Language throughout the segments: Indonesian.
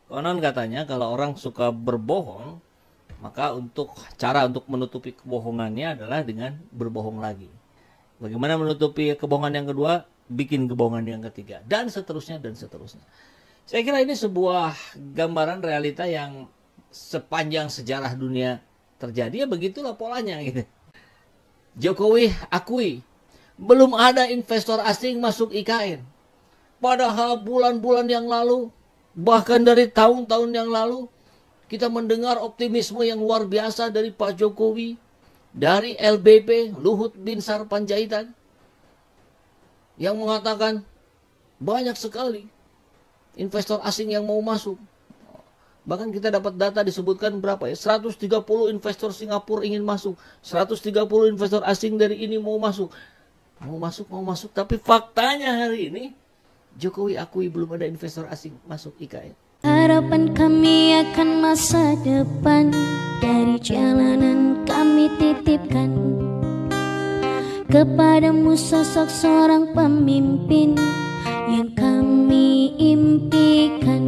Konon katanya kalau orang suka berbohong, maka cara untuk menutupi kebohongannya adalah dengan berbohong lagi. Bagaimana menutupi kebohongan yang kedua? Bikin kebohongan yang ketiga, dan seterusnya dan seterusnya. Saya kira ini sebuah gambaran realita yang sepanjang sejarah dunia terjadi, ya begitulah polanya gitu. Jokowi akui belum ada investor asing masuk IKN. Padahal bulan-bulan yang lalu, bahkan dari tahun-tahun yang lalu, kita mendengar optimisme yang luar biasa dari Pak Jokowi, dari LBP, Luhut Binsar Panjaitan, yang mengatakan banyak sekali investor asing yang mau masuk. Bahkan kita dapat data disebutkan berapa ya, 130 investor Singapura ingin masuk, 130 investor asing dari ini mau masuk. Mau masuk, tapi faktanya hari ini Jokowi akui belum ada investor asing masuk IKN. Harapan kami akan masa depan, dari jalanan kami titipkan kepadamu sosok seorang pemimpin yang kami impikan.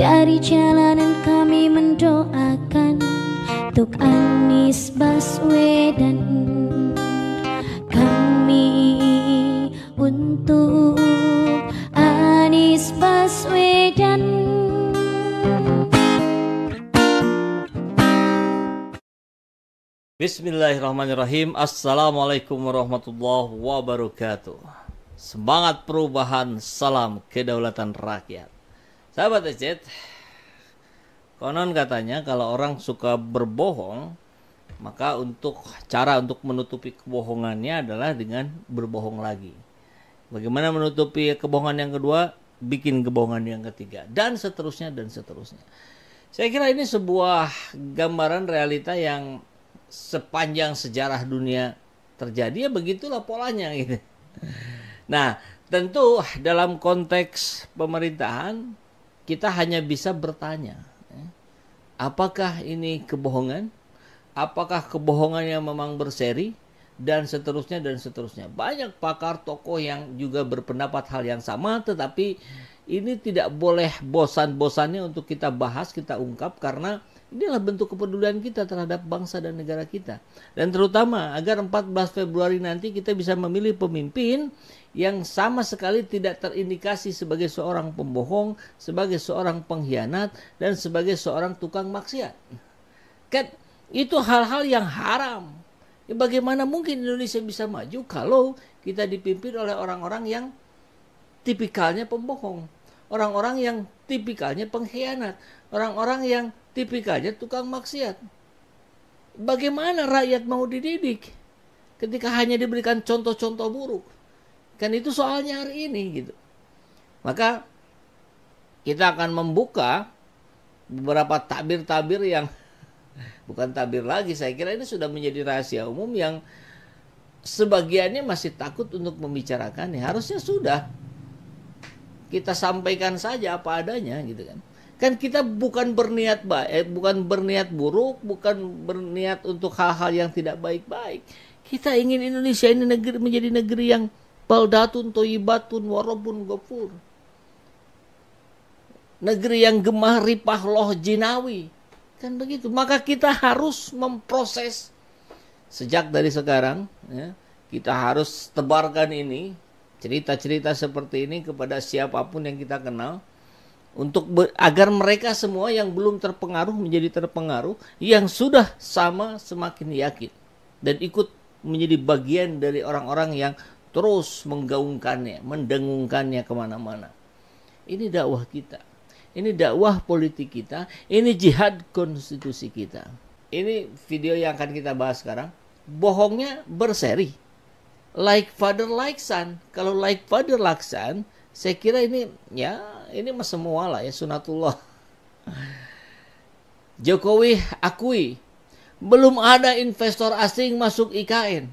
Dari jalanan kami mendoakan untuk Anies Baswedan, kami untuk Anies Baswedan. Bismillahirrahmanirrahim. Assalamualaikum warahmatullahi wabarakatuh. Semangat perubahan, salam kedaulatan rakyat. Sahabat Ecet, konon katanya kalau orang suka berbohong, maka cara untuk menutupi kebohongannya adalah dengan berbohong lagi. Bagaimana menutupi kebohongan yang kedua? Bikin kebohongan yang ketiga, dan seterusnya dan seterusnya. Saya kira ini sebuah gambaran realita yang sepanjang sejarah dunia terjadi, ya begitulah polanya gitu. Nah, tentu dalam konteks pemerintahan kita hanya bisa bertanya, apakah ini kebohongan? Apakah kebohongan yang memang berseri? Dan seterusnya dan seterusnya. Banyak pakar tokoh yang juga berpendapat hal yang sama, tetapi ini tidak boleh bosan-bosannya untuk kita bahas, kita ungkap, karena inilah bentuk kepedulian kita terhadap bangsa dan negara kita. Dan terutama agar 14 Februari nanti kita bisa memilih pemimpin yang sama sekali tidak terindikasi sebagai seorang pembohong, sebagai seorang pengkhianat, dan sebagai seorang tukang maksiat. Kan itu hal-hal yang haram. Ya, bagaimana mungkin Indonesia bisa maju kalau kita dipimpin oleh orang-orang yang tipikalnya pembohong, orang-orang yang tipikalnya pengkhianat, orang-orang yang tipikalnya tukang maksiat? Bagaimana rakyat mau dididik ketika hanya diberikan contoh-contoh buruk? Kan itu soalnya hari ini gitu. Maka kita akan membuka beberapa tabir-tabir yang bukan tabir lagi, saya kira ini sudah menjadi rahasia umum yang sebagiannya masih takut untuk membicarakannya. Harusnya sudah kita sampaikan saja apa adanya gitu kan. Kan kita bukan berniat baik, bukan berniat buruk, bukan berniat untuk hal-hal yang tidak baik-baik. Kita ingin Indonesia ini menjadi negeri yang baldatun toyibatun warobun gofur, negeri yang gemah ripah loh jinawi. Kan begitu. Maka kita harus memproses sejak dari sekarang, ya, kita harus tebarkan ini, cerita-cerita seperti ini kepada siapapun yang kita kenal, agar mereka semua yang belum terpengaruh menjadi terpengaruh, yang sudah sama semakin yakin dan ikut menjadi bagian dari orang-orang yang terus menggaungkannya, mendengungkannya kemana-mana. Ini dakwah kita. Ini dakwah politik kita, ini jihad konstitusi kita. Ini video yang akan kita bahas sekarang. Bohongnya berseri. Like father like son. Kalau like father like son, saya kira ini semua lah ya, sunatullah. Jokowi akui belum ada investor asing masuk IKN.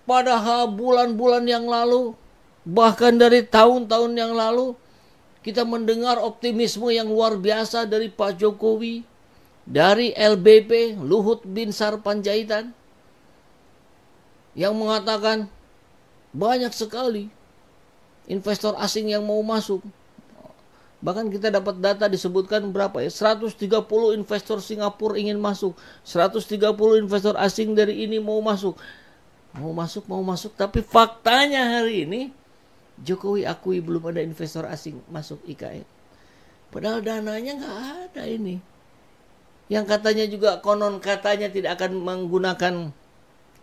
Padahal bulan-bulan yang lalu, bahkan dari tahun-tahun yang lalu, kita mendengar optimisme yang luar biasa dari Pak Jokowi, dari LBP, Luhut Binsar Panjaitan, yang mengatakan banyak sekali investor asing yang mau masuk. Bahkan kita dapat data disebutkan berapa ya? 130 investor Singapura ingin masuk. 130 investor asing dari ini mau masuk. Mau masuk. Tapi faktanya hari ini Jokowi akui belum ada investor asing masuk IKN. Padahal dananya nggak ada ini. Yang katanya juga konon katanya tidak akan menggunakan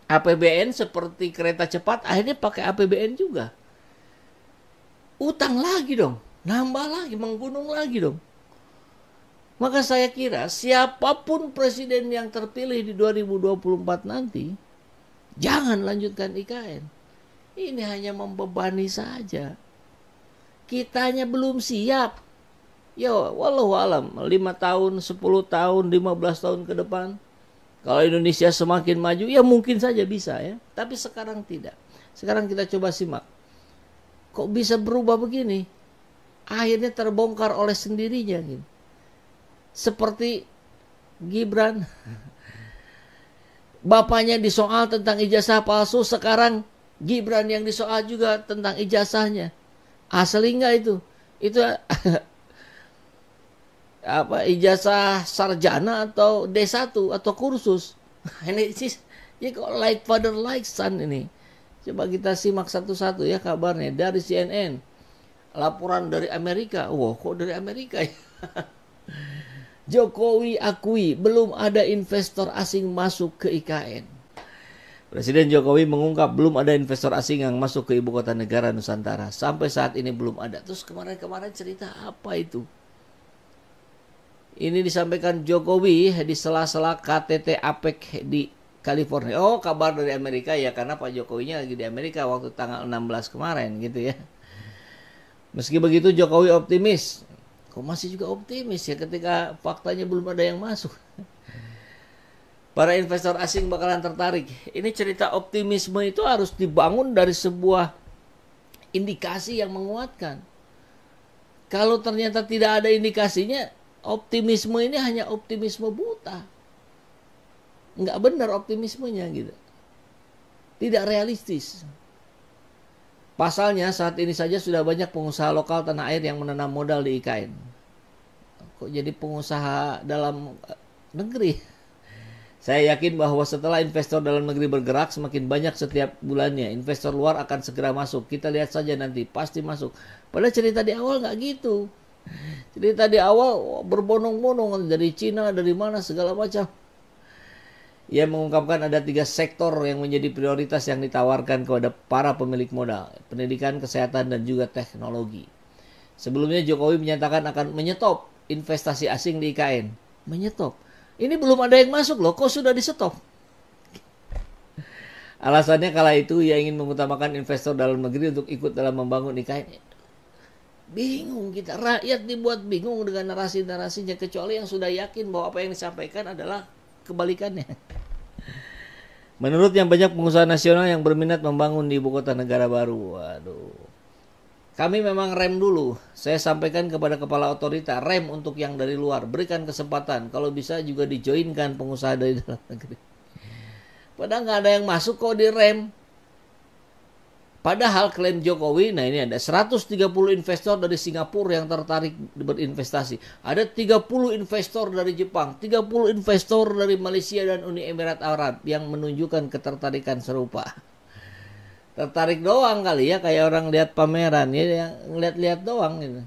APBN seperti kereta cepat. Akhirnya pakai APBN juga. Utang lagi dong. Nambah lagi, menggunung lagi dong. Maka saya kira siapapun presiden yang terpilih di 2024 nanti, jangan lanjutkan IKN. Ini hanya membebani saja. Kitanya belum siap. Yo, wallahu alam, 5 tahun, 10 tahun, 15 tahun ke depan. Kalau Indonesia semakin maju, ya mungkin saja bisa ya. Tapi sekarang tidak. Sekarang kita coba simak. Kok bisa berubah begini? Akhirnya terbongkar oleh sendirinya gitu. Seperti Gibran, bapaknya disoal tentang ijazah palsu, sekarang Gibran yang disoal juga tentang ijazahnya. Asli enggak itu? Itu apa, ijazah sarjana atau D1 atau kursus? Ini sih ya kok like father like son ini. Coba kita simak satu-satu ya kabarnya dari CNN. Laporan dari Amerika. Wah, kok dari Amerika ya? Jokowi akui belum ada investor asing masuk ke IKN. Presiden Jokowi mengungkap belum ada investor asing yang masuk ke ibu kota negara Nusantara. Sampai saat ini belum ada. Terus kemarin cerita apa itu? Ini disampaikan Jokowi di sela-sela KTT APEC di California. Oh, kabar dari Amerika ya, karena Pak Jokowinya lagi di Amerika waktu tanggal 16 kemarin gitu ya. Meski begitu Jokowi optimis. Kok masih juga optimis ya ketika faktanya belum ada yang masuk. Para investor asing bakalan tertarik. Ini cerita optimisme itu harus dibangun dari sebuah indikasi yang menguatkan. Kalau ternyata tidak ada indikasinya, optimisme ini hanya optimisme buta. Nggak benar optimismenya gitu. Tidak realistis. Pasalnya saat ini saja sudah banyak pengusaha lokal tanah air yang menanam modal di IKN. Kok jadi pengusaha dalam negeri? Saya yakin bahwa setelah investor dalam negeri bergerak semakin banyak setiap bulannya, investor luar akan segera masuk. Kita lihat saja nanti, pasti masuk. Padahal cerita di awal nggak gitu. Cerita di awal berbondong-bondong dari Cina, dari mana, segala macam. Ia mengungkapkan ada 3 sektor yang menjadi prioritas yang ditawarkan kepada para pemilik modal. Pendidikan, kesehatan, dan juga teknologi. Sebelumnya Jokowi menyatakan akan menyetop investasi asing di IKN. Menyetop. Ini belum ada yang masuk loh, kok sudah disetop? Alasannya kala itu ia ingin mengutamakan investor dalam negeri untuk ikut dalam membangun IKN. Bingung kita, rakyat dibuat bingung dengan narasi-narasinya, kecuali yang sudah yakin bahwa apa yang disampaikan adalah kebalikannya. Menurutnya banyak pengusaha nasional yang berminat membangun di ibu kota negara baru. Waduh. Kami memang rem dulu. Saya sampaikan kepada kepala otorita, rem untuk yang dari luar. Berikan kesempatan. Kalau bisa juga dijoinkan pengusaha dari dalam negeri. Padahal nggak ada yang masuk kok di rem. Padahal klaim Jokowi, nah ini ada 130 investor dari Singapura yang tertarik berinvestasi. Ada 30 investor dari Jepang, 30 investor dari Malaysia dan Uni Emirat Arab yang menunjukkan ketertarikan serupa. Tertarik doang kali ya, kayak orang lihat pameran ya, yang ngeliat-lihat doang gitu.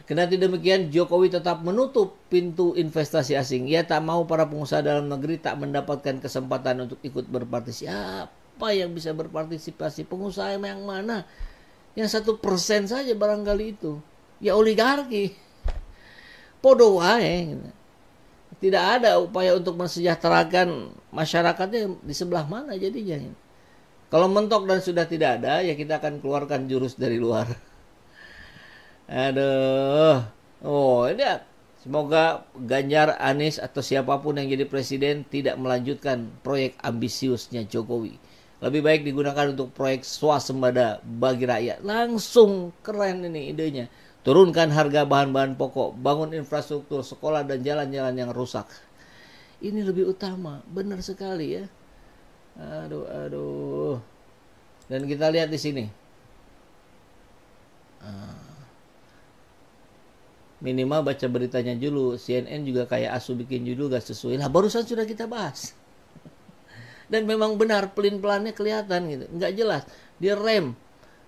Kendati demikian, Jokowi tetap menutup pintu investasi asing. Ia tak mau para pengusaha dalam negeri tak mendapatkan kesempatan untuk ikut berpartisipasi. Apa yang bisa berpartisipasi? Pengusaha yang mana? Yang 1% saja barangkali itu. Ya oligarki. Podo wae. Tidak ada upaya untuk mensejahterakan masyarakatnya di sebelah mana jadinya. Kalau mentok dan sudah tidak ada, ya kita akan keluarkan jurus dari luar. Aduh. Oh, ini semoga Ganjar, Anies atau siapapun yang jadi presiden tidak melanjutkan proyek ambisiusnya Jokowi. Lebih baik digunakan untuk proyek swasembada bagi rakyat. Langsung keren ini idenya. Turunkan harga bahan-bahan pokok, bangun infrastruktur, sekolah dan jalan-jalan yang rusak. Ini lebih utama, benar sekali ya. Aduh. Dan kita lihat di sini. Minimal baca beritanya dulu. CNN juga kayak asu bikin judul gak sesuai. Lah barusan sudah kita bahas. Dan memang benar pelin-pelannya kelihatan gitu. Nggak jelas. Direm.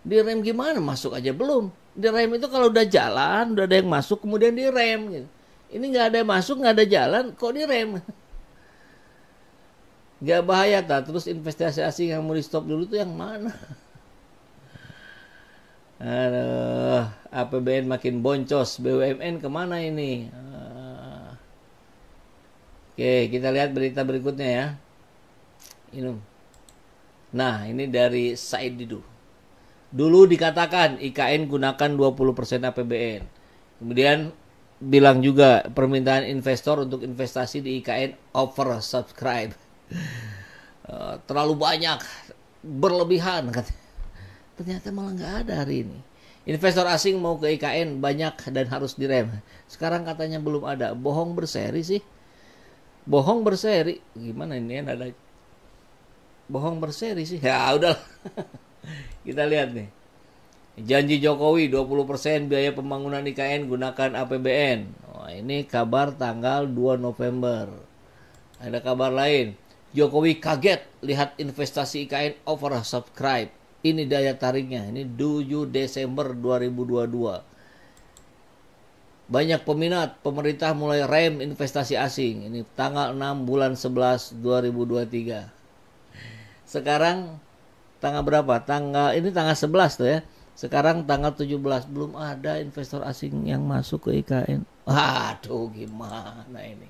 Direm gimana? Masuk aja belum. Direm itu kalau udah jalan, udah ada yang masuk, kemudian direm gitu. Ini nggak ada yang masuk, nggak ada jalan, kok direm? Nggak bahaya tak? Terus investasi asing yang mau di stop dulu tuh yang mana? Aduh, APBN makin boncos. BUMN kemana ini? Oke, kita lihat berita berikutnya ya. Nah, ini dari Said Didu. Dulu dikatakan IKN gunakan 20% APBN. Kemudian bilang juga permintaan investor untuk investasi di IKN oversubscribe. Terlalu banyak, berlebihan katanya. Ternyata malah nggak ada hari ini. Investor asing mau ke IKN banyak dan harus direm. Sekarang katanya belum ada. Bohong berseri sih. Bohong berseri. Gimana ini ada bohong berseri sih. Ya udah. Kita lihat nih. Janji Jokowi 20% biaya pembangunan IKN gunakan APBN. Oh, ini kabar tanggal 2 November. Ada kabar lain. Jokowi kaget lihat investasi IKN oversubscribe. Ini daya tariknya. Ini 7 Desember 2022. Banyak peminat, pemerintah mulai rem investasi asing. Ini tanggal 6 bulan 11 2023. Sekarang tanggal berapa? Ini tanggal 11 tuh ya. Sekarang tanggal 17 belum ada investor asing yang masuk ke IKN. Aduh, gimana ini?